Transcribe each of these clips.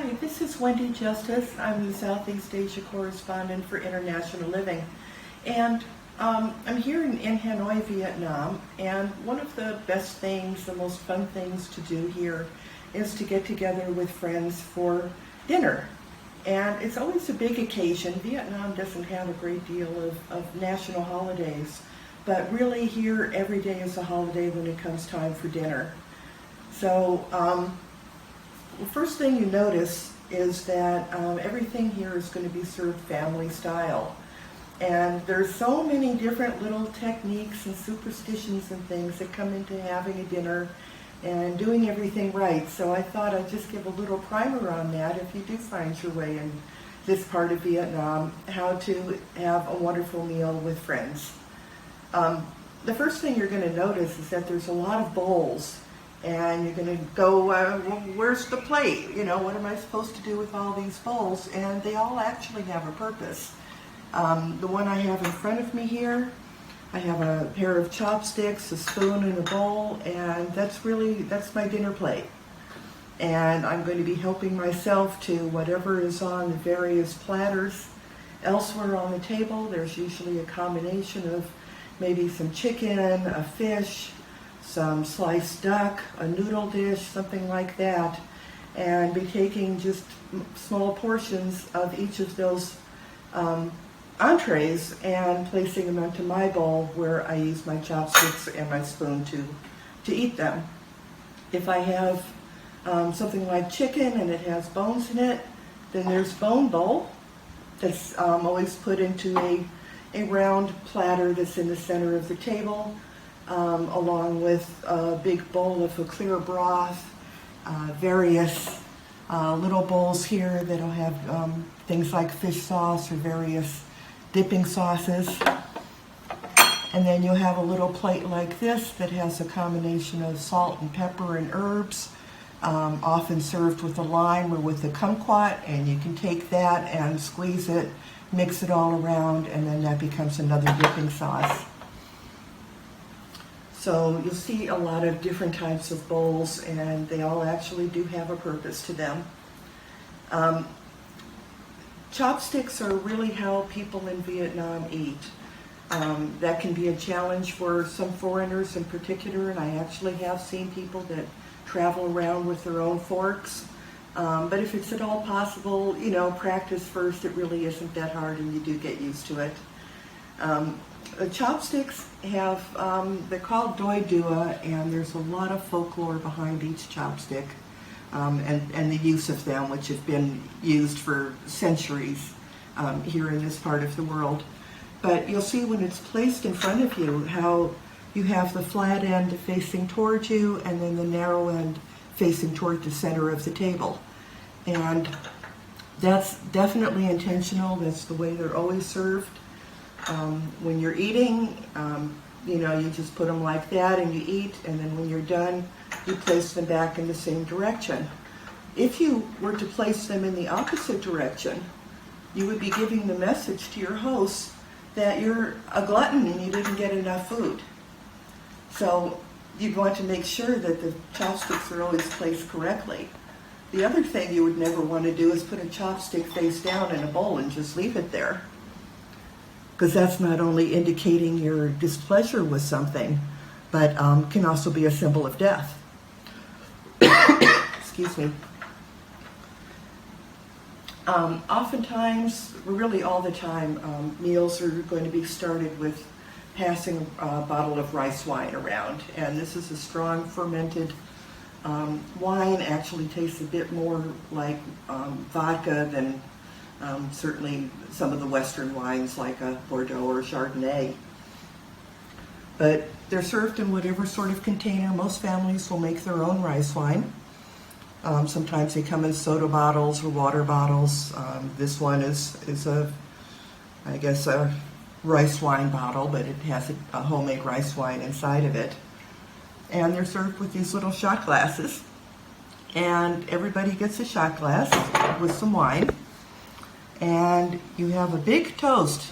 Hi, this is Wendy Justice. I'm the Southeast Asia Correspondent for International Living. And I'm here in Hanoi, Vietnam, and one of the best things, the most fun things to do here is to get together with friends for dinner. And it's always a big occasion. Vietnam doesn't have a great deal of national holidays, but really here every day is a holiday when it comes time for dinner. So the first thing you notice is that everything here is going to be served family style. And there's so many different little techniques and superstitions and things that come into having a dinner and doing everything right. So I thought I'd just give a little primer on that if you do find your way in this part of Vietnam, how to have a wonderful meal with friends. The first thing you're going to notice is that there's a lot of bowls. And you're going to go, well, where's the plate? You know, what am I supposed to do with all these bowls? And they all actually have a purpose. The one I have in front of me here, I have a pair of chopsticks, a spoon, and a bowl, and that's my dinner plate. And I'm going to be helping myself to whatever is on the various platters. Elsewhere on the table, there's usually a combination of maybe some chicken, a fish, some sliced duck, a noodle dish, something like that, and be taking just small portions of each of those entrees and placing them into my bowl where I use my chopsticks and my spoon to eat them. If I have something like chicken and it has bones in it, then there's bone bowl that's always put into a round platter that's in the center of the table. Along with a big bowl of a clear broth, various little bowls here that'll have things like fish sauce or various dipping sauces. And then you'll have a little plate like this that has a combination of salt and pepper and herbs, often served with a lime or with a kumquat, and you can take that and squeeze it, mix it all around, and then that becomes another dipping sauce. So you'll see a lot of different types of bowls, and they all actually do have a purpose to them. Chopsticks are really how people in Vietnam eat. That can be a challenge for some foreigners in particular, and I actually have seen people that travel around with their own forks. But if it's at all possible, you know, practice first. It really isn't that hard, and you do get used to it. The chopsticks have, they're called doi dua, and there's a lot of folklore behind each chopstick and the use of them, which have been used for centuries here in this part of the world. But you'll see when it's placed in front of you how you have the flat end facing towards you and then the narrow end facing toward the center of the table. And that's definitely intentional. That's the way they're always served. When you're eating, you know, you just put them like that and you eat, and then when you're done, you place them back in the same direction. If you were to place them in the opposite direction, you would be giving the message to your host that you're a glutton and you didn't get enough food. So you'd want to make sure that the chopsticks are always placed correctly. The other thing you would never want to do is put a chopstick face down in a bowl and just leave it there, because that's not only indicating your displeasure with something, but can also be a symbol of death. Excuse me. Oftentimes, really all the time, meals are going to be started with passing a bottle of rice wine around. And this is a strong fermented wine. Actually tastes a bit more like vodka than certainly some of the Western wines like a Bordeaux or Chardonnay. But they're served in whatever sort of container. Most families will make their own rice wine. Sometimes they come in soda bottles or water bottles. This one is I guess a rice wine bottle, but it has a homemade rice wine inside of it. And they're served with these little shot glasses. And everybody gets a shot glass with some wine. And you have a big toast.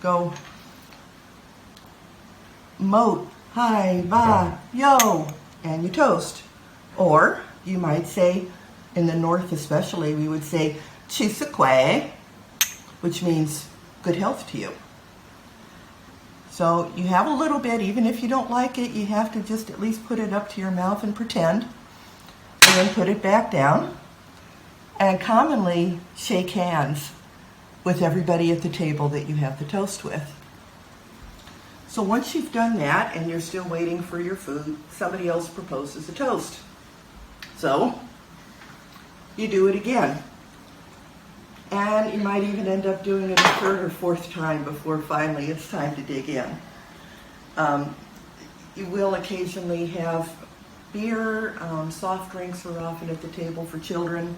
Go, moat, hi, ba, yo, and you toast. Or you might say, In the north especially, we would say Chopsticks, which means good health to you. So you have a little bit, even if you don't like it, you have to just at least put it up to your mouth and pretend, and then put it back down. And commonly shake hands with everybody at the table that you have the toast with. So once you've done that and you're still waiting for your food, somebody else proposes a toast. So you do it again. And you might even end up doing it a third or fourth time before finally it's time to dig in. You will occasionally have beer, soft drinks are often at the table for children.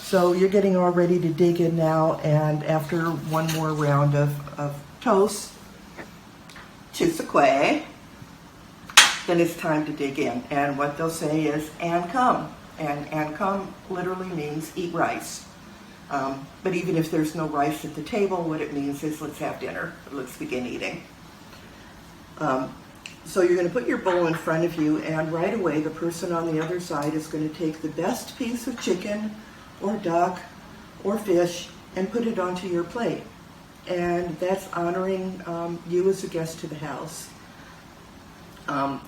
So you're getting all ready to dig in now, and after one more round of toast, Chopsticks, then it's time to dig in. And what they'll say is, and come. And come literally means eat rice. But even if there's no rice at the table, what it means is let's have dinner. Let's begin eating. So you're going to put your bowl in front of you, and right away the person on the other side is going to take the best piece of chicken or duck or fish and put it onto your plate. And that's honoring you as a guest to the house.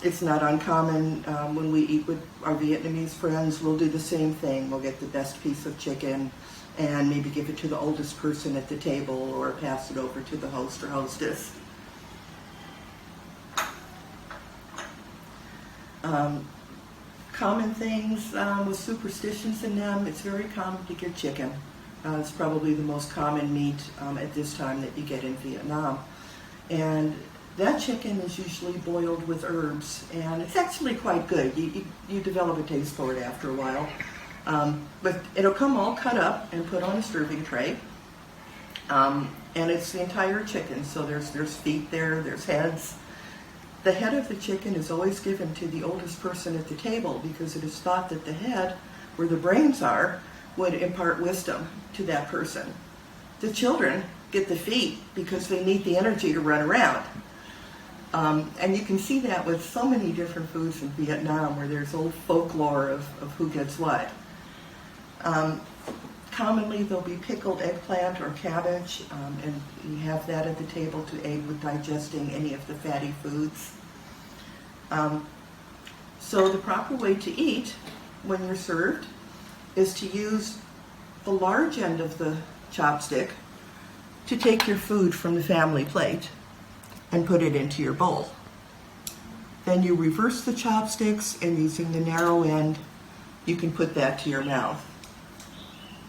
It's not uncommon when we eat with our Vietnamese friends, we'll do the same thing. We'll get the best piece of chicken and maybe give it to the oldest person at the table or pass it over to the host or hostess. Common things with superstitions in them, it's very common to get chicken. It's probably the most common meat at this time that you get in Vietnam. And that chicken is usually boiled with herbs, and it's actually quite good. You develop a taste for it after a while. But it'll come all cut up and put on a serving tray. And it's the entire chicken, so there's feet there, there's heads. The head of the chicken is always given to the oldest person at the table because it is thought that the head, where the brains are, would impart wisdom to that person. The children get the feet because they need the energy to run around. And you can see that with so many different foods in Vietnam where there's old folklore of who gets what. Commonly there'll be pickled eggplant or cabbage, and you have that at the table to aid with digesting any of the fatty foods. So the proper way to eat when you're served is to use the large end of the chopstick to take your food from the family plate and put it into your bowl. Then you reverse the chopsticks, and using the narrow end, you can put that to your mouth.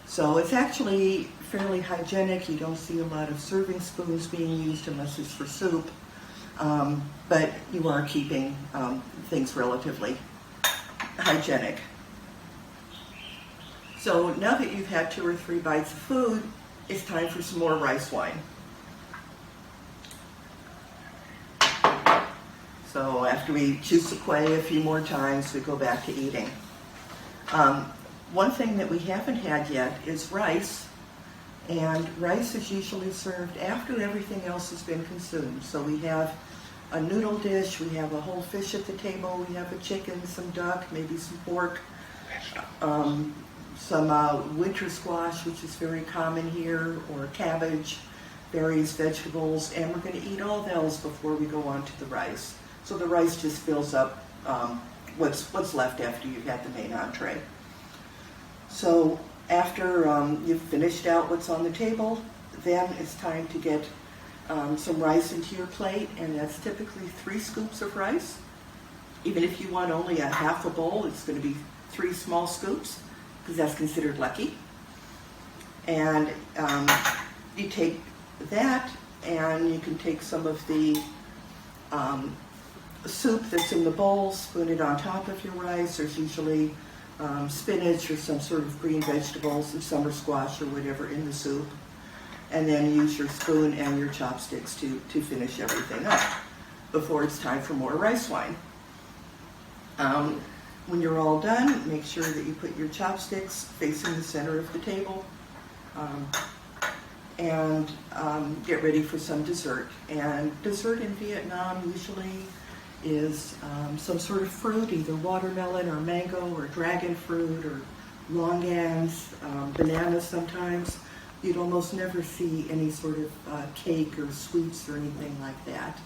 So it's actually fairly hygienic. You don't see a lot of serving spoons being used unless it's for soup, but you are keeping things relatively hygienic. So now that you've had 2 or 3 bites of food, it's time for some more rice wine. So after we Chopsticks a few more times, we go back to eating. One thing that we haven't had yet is rice, and rice is usually served after everything else has been consumed. So we have a noodle dish, we have a whole fish at the table, we have a chicken, some duck, maybe some pork, some winter squash, which is very common here, or cabbage, various vegetables, and we're going to eat all those before we go on to the rice. So the rice just fills up what's left after you've had the main entree. So after you've finished out what's on the table, then it's time to get some rice into your plate, and that's typically 3 scoops of rice. Even if you want only a half a bowl, it's going to be 3 small scoops, because that's considered lucky. And you take that, and you can take some of the soup that's in the bowl, spoon it on top of your rice. There's usually spinach or some sort of green vegetables, some summer squash or whatever in the soup. And then use your spoon and your chopsticks to finish everything up before it's time for more rice wine. When you're all done, make sure that you put your chopsticks facing the center of the table, and get ready for some dessert. And dessert in Vietnam usually is some sort of fruit, either watermelon or mango or dragon fruit or longans, bananas sometimes. You'd almost never see any sort of cake or sweets or anything like that.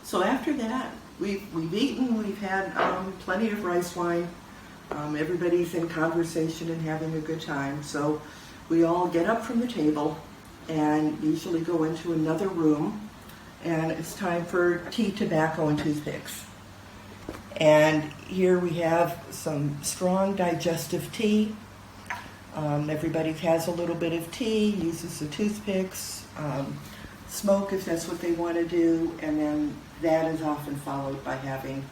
So after that, we've eaten, we've had plenty of rice wine. Everybody's in conversation and having a good time. So we all get up from the table and usually go into another room, and it's time for tea, tobacco, and toothpicks. And here we have some strong digestive tea. Everybody has a little bit of tea, uses the toothpicks, smoke if that's what they want to do, and then that is often followed by having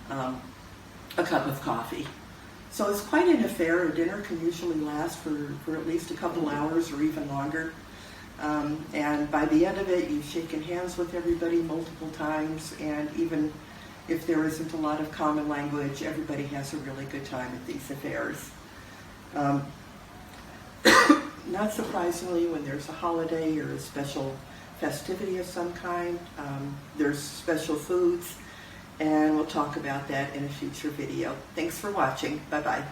a cup of coffee. So it's quite an affair. A dinner can usually last for at least a couple hours or even longer. And by the end of it, you've shaken hands with everybody multiple times, and even if there isn't a lot of common language, everybody has a really good time at these affairs. Not surprisingly, when there's a holiday or a special festivity of some kind, there's special foods, and we'll talk about that in a future video. Thanks for watching. Bye-bye.